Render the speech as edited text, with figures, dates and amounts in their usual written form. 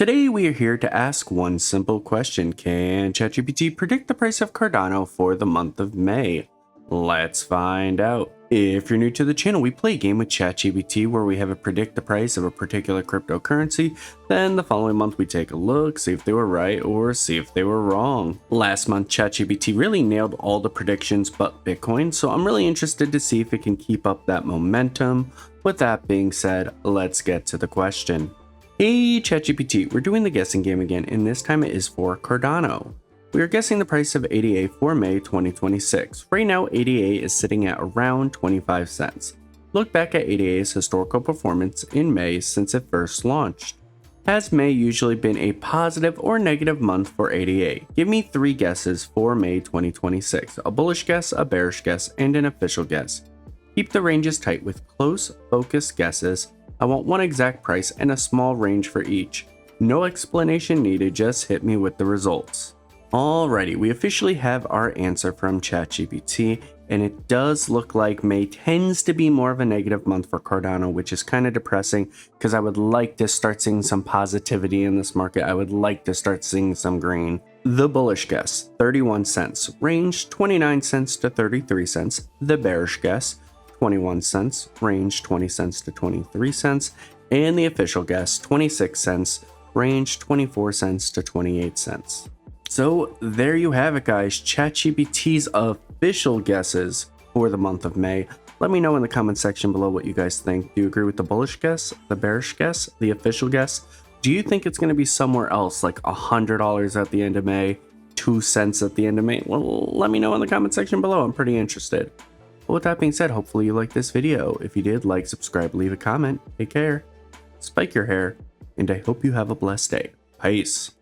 Today we are here to ask one simple question. Can ChatGPT predict the price of Cardano for the month of May? Let's find out. If you're new to the channel, we play a game with ChatGPT where we have it predict the price of a particular cryptocurrency. Then the following month we take a look, see if they were right or see if they were wrong. Last month ChatGPT really nailed all the predictions but Bitcoin, so I'm really interested to see if it can keep up that momentum. With that being said, let's get to the question. Hey ChatGPT, we're doing the guessing game again, and this time it is for Cardano. We are guessing the price of ADA for May 2026. Right now, ADA is sitting at around 25 cents. Look back at ADA's historical performance in May since it first launched. Has May usually been a positive or negative month for ADA? Give me 3 guesses for May 2026, a bullish guess, a bearish guess, and an official guess. Keep the ranges tight with close, focused guesses. I want one exact price and a small range for each. No explanation needed, just hit me with the results. Alrighty, we officially have our answer from ChatGPT, and it does look like May tends to be more of a negative month for Cardano, which is kind of depressing because I would like to start seeing some positivity in this market. I would like to start seeing some green. The bullish guess, 31 cents, range 29 cents to 33 cents. The bearish guess, 21 cents, range 20 cents to 23 cents, and the official guess, 26 cents, range 24 cents to 28 cents. So there you have it, guys, ChatGPT's official guesses for the month of May. Let me know in the comment section below what you guys think. Do you agree with the bullish guess, the bearish guess, the official guess? Do you think it's going to be somewhere else, like $100 at the end of May, 2 cents at the end of May? Well, let me know in the comment section below. I'm pretty interested. But with that being said, hopefully you liked this video. If you did, like, subscribe, leave a comment. Take care, spike your hair, and I hope you have a blessed day. Peace.